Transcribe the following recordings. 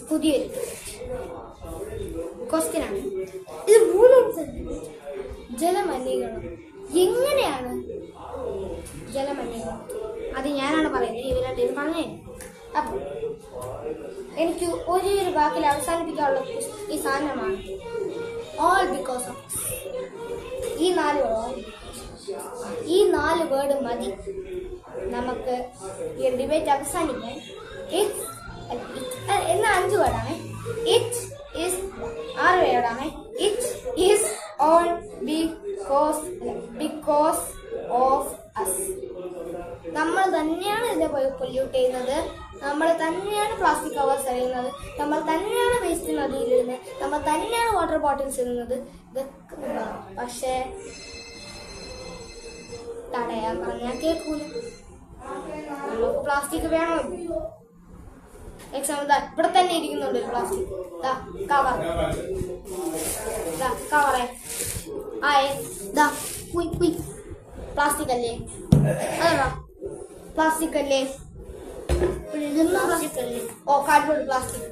പുതിയൊരു ക്വസ്റ്റ്യൻ ആണ്. ഇത് മൂന്നും ജലമലിനീകരണം എങ്ങനെയാണ് ജലമലിനീകരണം? അത് ഞാനാണ് പറയുന്നത്, ഇവരുടെ ഇത് പറഞ്ഞേ. അപ്പൊ എനിക്ക് ഒരു വാക്കിൽ അവസാനിപ്പിക്കാനുള്ള ഈ സാധനമാണ് ഓൾ ബിക്കോസ് ഓഫ്. ഈ നാല് വേർഡ് മതി നമുക്ക് ഈ ഡിബേറ്റ് അവസാനിക്കാൻ. എന്ന 5 വേർഡാണ്. ഇറ്റ് ഈസ് 6 വേർഡാണ്. It is all because of us. നമ്മൾ തന്നെയാണ് ഇതിനെ പൊല്യൂട്ട് ചെയ്യുന്നത്, നമ്മൾ തന്നെയാണ് പ്ലാസ്റ്റിക് കവേഴ്സ് എറിയുന്നത്, നമ്മൾ തന്നെയാണ് വേസ്റ്റ് നദിയിലിടുന്നത്, നമ്മൾ തന്നെയാണ് വാട്ടർ ബോട്ടിൽസ് ഇടുന്നത്. ഇതൊക്കെ പക്ഷേ തടയാൻ പറഞ്ഞാൽ കേൾക്കൂല. നമുക്ക് പ്ലാസ്റ്റിക് വേണമല്ലോ. എക്സാമ്പിൾ ഇവിടെ തന്നെ ഇരിക്കുന്നുണ്ട് പ്ലാസ്റ്റിക് കവറേ പ്ലാസ്റ്റിക് അല്ലേ? അതാ പ്ലാസ്റ്റിക് അല്ലേ? ഓ കാർഡ്ബോർഡ് പ്ലാസ്റ്റിക്.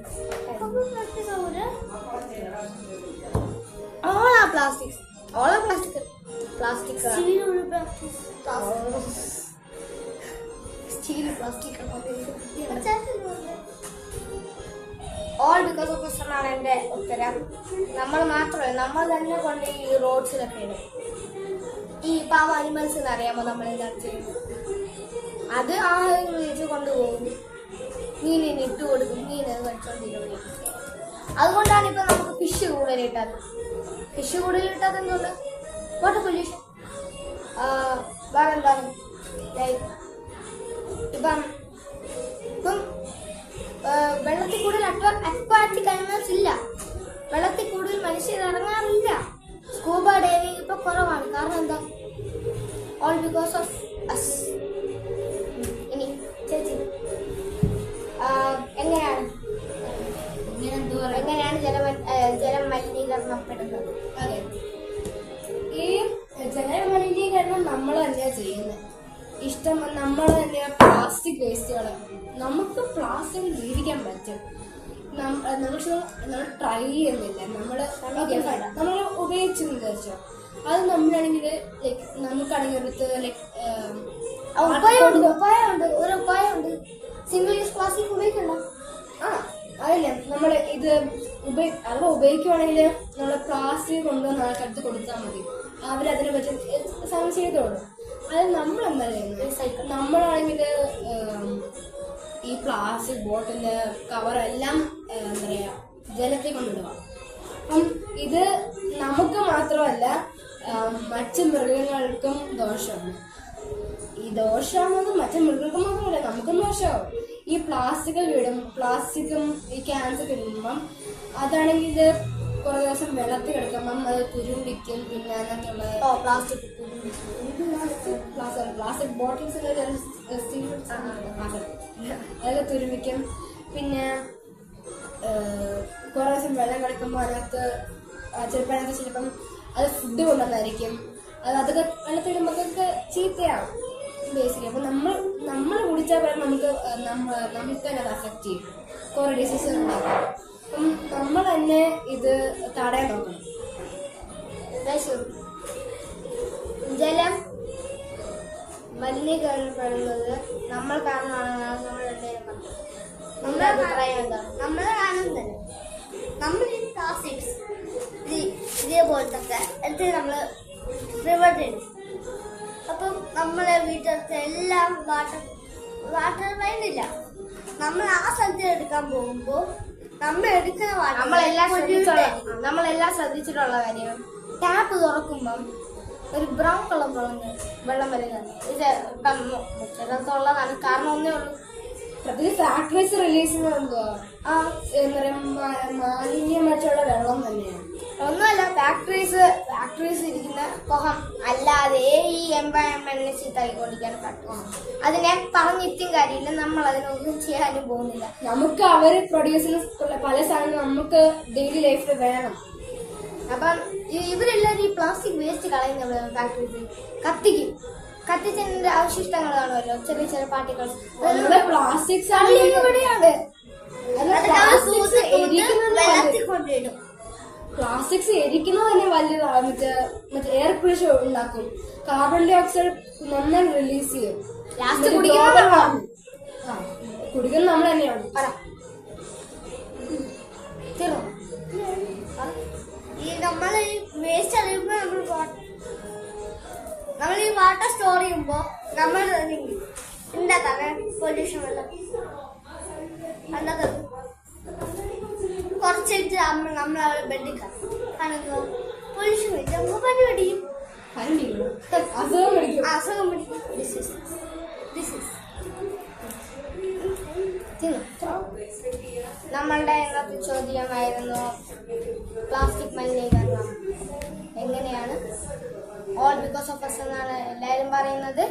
ഓളാ plastic plastic steel plastic. All because of us എന്നാണ് എന്റെ ഉത്തരം. നമ്മൾ മാത്രമല്ല, നമ്മൾ തന്നെ കൊണ്ട് ഈ റോഡ്സിലൊക്കെ ഇടും. ഈ പാവ അനിമൽസ് അറിയാമോ നമ്മൾ എന്താണ് ചെയ്യുന്നത്? അത് ആ വീട്ടിൽ കൊണ്ടുപോകും, മീനിന് ഇട്ട് കൊടുക്കും, മീനത് കഴിച്ചോണ്ടിരിക്കും. അതുകൊണ്ടാണ് ഇപ്പൊ നമുക്ക് ഫിഷ് കൂടുതലിട്ടത്. എന്തുകൊണ്ട്? Water pollution. വേറെന്താണ് ഇപ്പം വെള്ളത്തിൽ കൂടുതൽ അക്വാറ്റിക് അനിമൽസ് ഇല്ല, വെള്ളത്തിൽ കൂടുതൽ മനുഷ്യർ ഇറങ്ങാറില്ല. സ്കൂബ ഡൈവിംഗ് ഇപ്പൊ കുറവാണ്. കാരണം എന്താ? All because of us. ഇനി ചേച്ചി എങ്ങനെയാണ് ജലം മലിനീകരണപ്പെടുന്നത്? അതെ, ഈ ജലമലിനീകരണം നമ്മൾ തന്നെയാ ചെയ്യുന്നത്. നമ്മൾ തന്നെ പ്ലാസ്റ്റിക് വേസ്റ്റുകൾ, നമുക്ക് പ്ലാസ്റ്റിക് ജീവിക്കാൻ പറ്റും. നമ്മൾ ട്രൈ ചെയ്യുന്നില്ല, നമ്മൾ ഉപയോഗിച്ചു വിചാരിച്ചോ. അത് നമ്മളാണെങ്കിൽ ലൈക്ക് നമുക്കാണെങ്കിൽ അടുത്ത് ഒരു ഉപായമുണ്ട്. സിംഗിൾ യൂസ് പ്ലാസ്റ്റിക് ഉപയോഗിക്കണ്ട. അതല്ലേ നമ്മൾ ഇത് ഉപയോഗിക്കുവാണെങ്കിൽ നമ്മൾ പ്ലാസ്റ്റിക് കൊണ്ടുവന്ന് ആൾക്കടുത്ത് കൊടുത്താൽ മതി, അവരതിനെ പറ്റി സമയം ചെയ്തോളൂ. അത് നമ്മളെന്താ ചെയ്യുന്നത്? നമ്മളാണെങ്കിൽ ഈ പ്ലാസ്റ്റിക് ബോട്ടില് കവറെല്ലാം എന്താ പറയാ ജലത്തിൽ കൊണ്ടിടുക. അപ്പം ഇത് നമുക്ക് മാത്രമല്ല മറ്റു മൃഗങ്ങൾക്കും ദോഷമാണ്. ഈ ദോഷമാകുന്നത് മറ്റു മൃഗങ്ങൾക്കും മാത്രമല്ല നമുക്കും ദോഷമാവും. ഈ പ്ലാസ്റ്റിക്കും ഈ ക്യാൻസർ ഇടുമ്പം അതാണെങ്കിൽ ഇത് കുറെ ദിവസം വെള്ളത്തിൽ കിടക്കുമ്പം അത് തുരുമ്പിക്കും. പിന്നെ അതിനകത്തുള്ള പ്ലാസ്റ്റിക് ബോട്ടിൽസ് അതൊക്കെ തുരുമ്പിക്കും. പിന്നെ കുറെ ദിവസം വെള്ളം കിടക്കുമ്പോൾ അതിനകത്ത് ചിലപ്പം അത് ഫുഡ് കൊണ്ടുവന്നായിരിക്കും. അതൊക്കെ വെള്ളത്തിടുമ്പോഴൊക്കെ ചീത്തയാവും ബേസിക്കലി. അപ്പൊ നമ്മൾ കുടിച്ചാൽ പറയാൻ നമുക്ക് തന്നെ അത് അഫക്റ്റ് ചെയ്യും, കുറെ ഡിസീസ് ഉണ്ടാകും. അപ്പം നമ്മൾ തന്നെ ഇത് തടയാൻ നോക്കണം. ജലം മലിനീകരണപ്പെടുന്നത് നമ്മൾ കാരണമാണ്. നമ്മുടെ അഭിപ്രായം എന്താണ്? നമ്മളെ കാരണം തന്നെ. നമ്മൾ ഈ പ്ലാസ്റ്റിക്സ് ഇതേപോലത്തെ എടുത്ത് നമ്മൾ പ്രിവെന്റ് ചെയ്യും. അപ്പം നമ്മളെ വീട്ടിലത്തെ എല്ലാം വാട്ടർ വേണ്ടില്ല. നമ്മൾ ആ സ്ഥലത്ത് എടുക്കാൻ പോകുമ്പോൾ നമ്മളെല്ലാം ശ്രദ്ധിച്ചിട്ടുള്ള കാര്യമാണ്. ടാപ്പ് തുറക്കുമ്പം ഒരു ബ്രൗൺ കളർ വെള്ളം വരുന്നത് മുഖത്തുള്ളതാണ്. കാരണം ഒന്നേ ഉള്ളൂ, ഫാക്ടറീസ് റിലീസ് ചെയ്യുന്നത് മാലിന്യമായിട്ടുള്ള വെള്ളം തന്നെയാണ്. ഒന്നുമല്ല, ഫാക്ടറീസ് ഇരിക്കുന്ന പുകം അല്ലാതെ ഈ എൻവയൺമെന്റിനെ ചീത്തായിക്കൊണ്ടിരിക്കാണ് പറ്റും. അതിനെ പറഞ്ഞിട്ടും കാര്യമില്ല, നമ്മൾ അതിനൊന്നും ചെയ്യാനും പോകുന്നില്ല. നമുക്ക് അവര് പ്രൊഡ്യൂസ് ചെയ്യുന്ന പല സാധനങ്ങളും നമുക്ക് ഡെയിലി ലൈഫിൽ വേണം. അപ്പം ഇവരെല്ലാവരും ഈ പ്ലാസ്റ്റിക് വേസ്റ്റ് കളയുന്ന ഫാക്ടറീസ് കത്തിച്ചതിന്റെ അവശിഷ്ടങ്ങൾ കാണുമല്ലോ, ചെറിയ പാർട്ടിക്കിൾസ്. പ്ലാസ്റ്റിക്സ് ഇവിടെയാണ് പ്ലാസ്റ്റിക്സ് എരിക്കുന്നത് തന്നെ വലിയതാണ്. മറ്റേ എയർ പൊല്യൂഷൻ ഉണ്ടാക്കും. കാർബൺ ഡൈ ഓക്സൈഡ് നന്നായി റിലീസ് ചെയ്യും. ലാസ്റ്റ് കുടിക്കുന്നത് കുടിക്കുന്നത് നമ്മൾ തന്നെയാണ്. ഈ നമ്മൾ വേസ്റ്റ് അറിയുമ്പോ നമ്മൾ ഈ വാട്ടർ സ്റ്റോർ ചെയ്യുമ്പോ നമ്മൾ ഉണ്ടാക്കാതെ പൊല്യൂഷൻ വെള്ളം അല്ലാതെ കുറച്ചിട്ട് നമ്മൾ അവളെ ബെഡിക്കാം. കാരണം പൊല്യൂഷൻ വെച്ച് നമുക്ക് പനി പിടിക്കും, അസുഖം പിടിക്കും. നമ്മളുടെ ഇന്നത്തെ ചോദ്യമായിരുന്നു പ്ലാസ്റ്റിക് മലിനീകരണം എങ്ങനെയാണ്. ഓൾ ബിക്കോസ് ഓഫ് us എന്നാണ് എല്ലാവരും പറയുന്നത്.